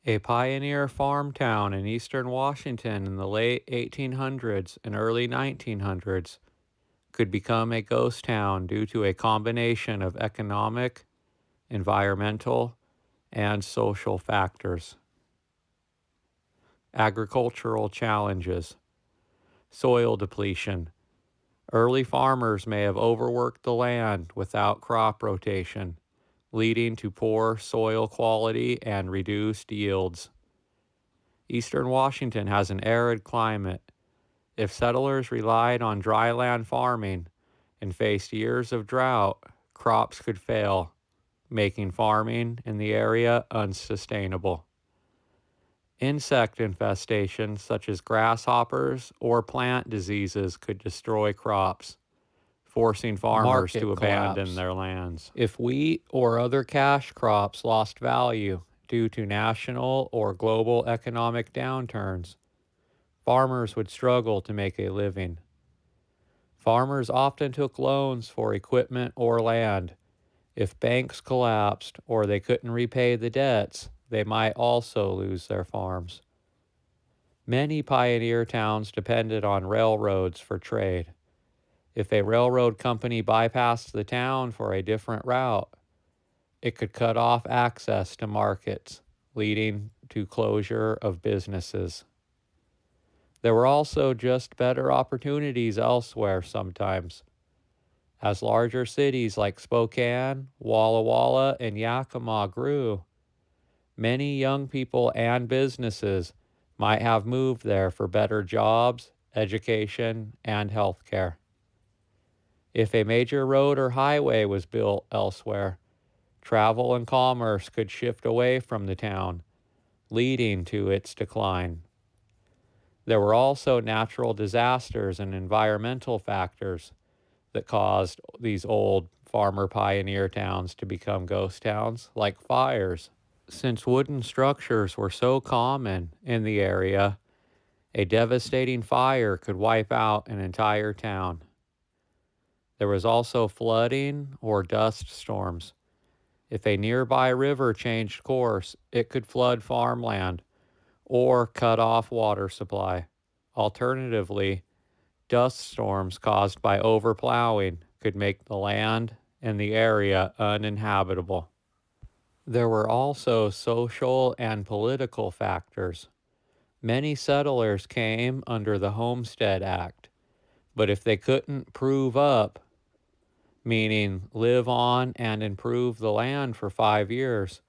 A pioneer farm town in eastern Washington in the late 1800s and early 1900s could become a ghost town due to a combination of economic, environmental, and social factors. Agricultural challenges, soil depletion. Early farmers may have overworked the land without crop rotation, leading to poor soil quality and reduced yields. Eastern Washington has an arid climate. If settlers relied on dryland farming and faced years of drought, crops could fail, making farming in the area unsustainable. Insect infestations such as grasshoppers or plant diseases could destroy crops, forcing farmers to Market abandon collapse. their lands. If wheat or other cash crops lost value due to national or global economic downturns, farmers would struggle to make a living. Farmers often took loans for equipment or land. If banks collapsed or they couldn't repay the debts, they might also lose their farms. Many pioneer towns depended on railroads for trade. If a railroad company bypassed the town for a different route, it could cut off access to markets, leading to closure of businesses. There were also just better opportunities elsewhere sometimes. As larger cities like Spokane, Walla Walla, and Yakima grew, many young people and businesses might have moved there for better jobs, education, and healthcare. If a major road or highway was built elsewhere, travel and commerce could shift away from the town, leading to its decline. There were also natural disasters and environmental factors that caused these old farmer pioneer towns to become ghost towns, like fires. Since wooden structures were so common in the area, a devastating fire could wipe out an entire town. There was also flooding or dust storms. If a nearby river changed course, it could flood farmland or cut off water supply. Alternatively, dust storms caused by overplowing could make the land and the area uninhabitable. There were also social and political factors. Many settlers came under the Homestead Act, but if they couldn't prove up, meaning live on and improve the land for 5 years,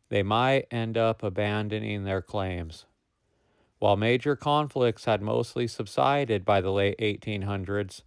they might end up abandoning their claims. While major conflicts had mostly subsided by the late 1800s,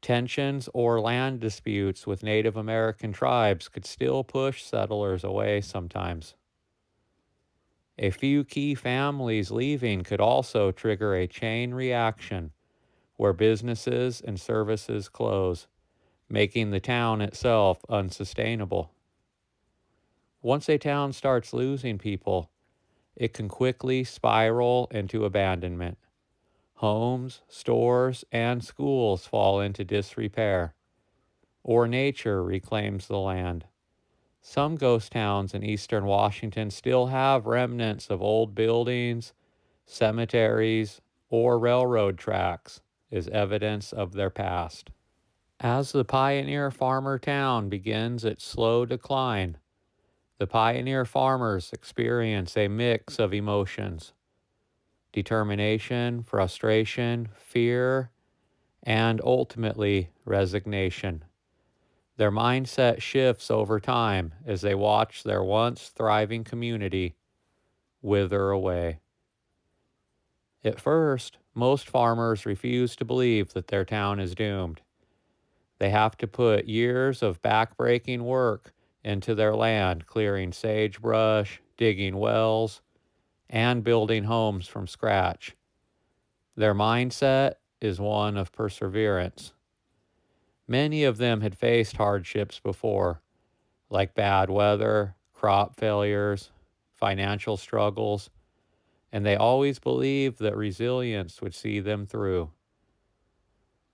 tensions or land disputes with Native American tribes could still push settlers away sometimes. A few key families leaving could also trigger a chain reaction where businesses and services close, making the town itself unsustainable. Once a town starts losing people, it can quickly spiral into abandonment. Homes, stores, and schools fall into disrepair, or nature reclaims the land. Some ghost towns in eastern Washington still have remnants of old buildings, cemeteries, or railroad tracks as evidence of their past. As the pioneer farmer town begins its slow decline, the pioneer farmers experience a mix of emotions: determination, frustration, fear, and ultimately resignation. Their mindset shifts over time as they watch their once thriving community wither away. At first, most farmers refuse to believe that their town is doomed. They have to put years of backbreaking work into their land, clearing sagebrush, digging wells, and building homes from scratch. Their mindset is one of perseverance. Many of them had faced hardships before, like bad weather, crop failures, financial struggles, and they always believed that resilience would see them through.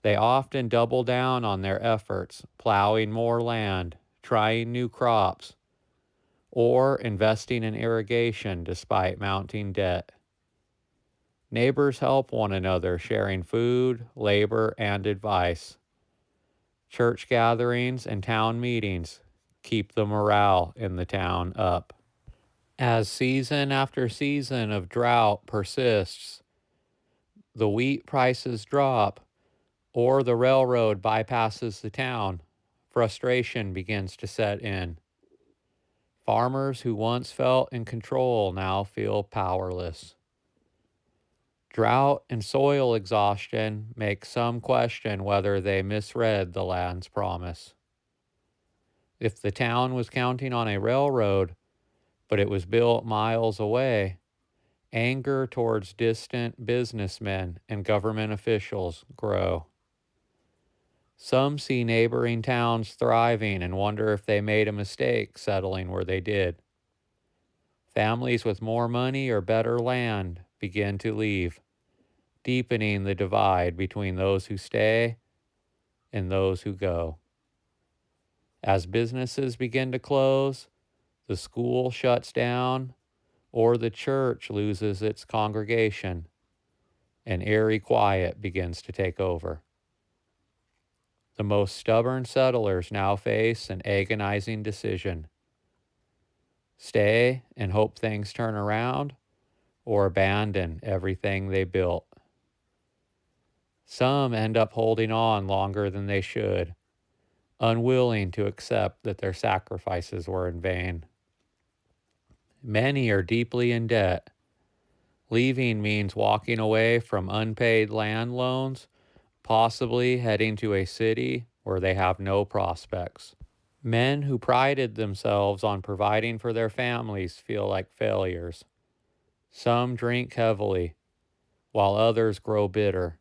They often double down on their efforts, plowing more land, trying new crops, or investing in irrigation despite mounting debt. Neighbors help one another, sharing food, labor, and advice. Church gatherings and town meetings keep the morale in the town up. As season after season of drought persists, the wheat prices drop, or the railroad bypasses the town, frustration begins to set in. Farmers who once felt in control now feel powerless. Drought and soil exhaustion make some question whether they misread the land's promise. If the town was counting on a railroad, but it was built miles away, anger towards distant businessmen and government officials grow. Some see neighboring towns thriving and wonder if they made a mistake settling where they did. Families with more money or better land begin to leave, deepening the divide between those who stay and those who go. As businesses begin to close, the school shuts down, or the church loses its congregation, and eerie quiet begins to take over. The most stubborn settlers now face an agonizing decision: stay and hope things turn around, or abandon everything they built. Some end up holding on longer than they should, unwilling to accept that their sacrifices were in vain. Many are deeply in debt. Leaving means walking away from unpaid land loans, possibly heading to a city where they have no prospects. Men who prided themselves on providing for their families feel like failures. Some drink heavily, while others grow bitter,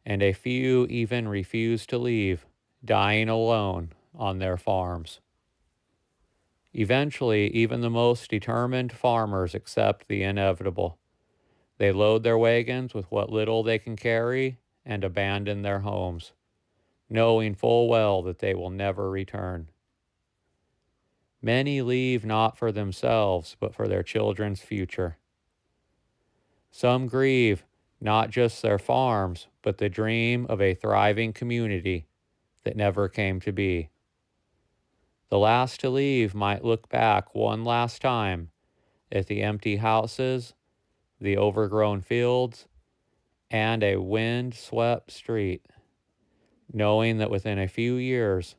and a few even refuse to leave, dying alone on their farms. Eventually, even the most determined farmers accept the inevitable. They load their wagons with what little they can carry and abandon their homes, knowing full well that they will never return. Many leave not for themselves, but for their children's future. Some grieve not just their farms, but the dream of a thriving community that never came to be. The last to leave might look back one last time at the empty houses, the overgrown fields, and a wind-swept street, knowing that within a few years,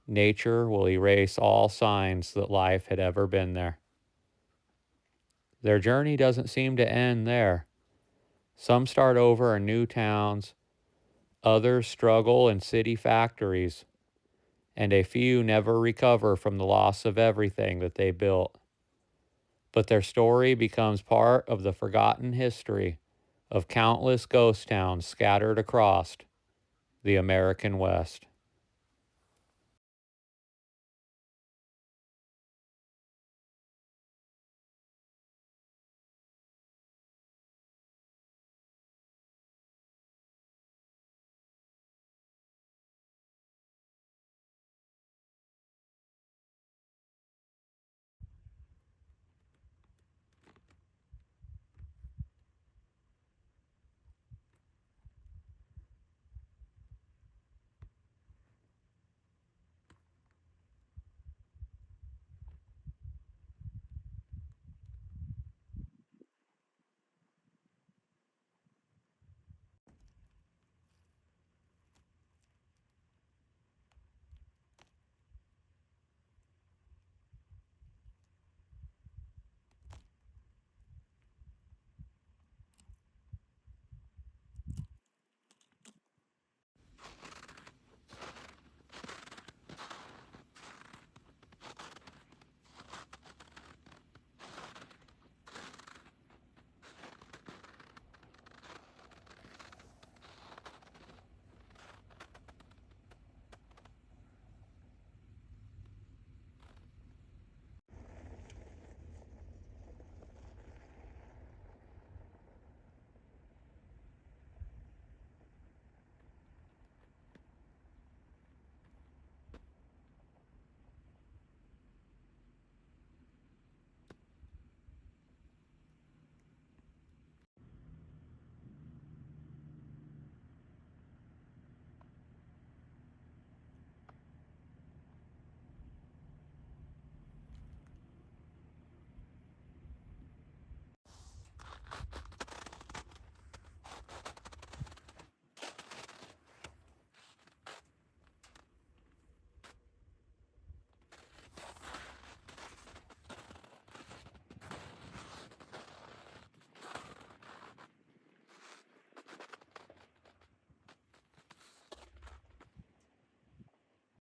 nature will erase all signs that life had ever been there. Their journey doesn't seem to end there. Some start over in new towns, others struggle in city factories, and a few never recover from the loss of everything that they built. But their story becomes part of the forgotten history of countless ghost towns scattered across the American West.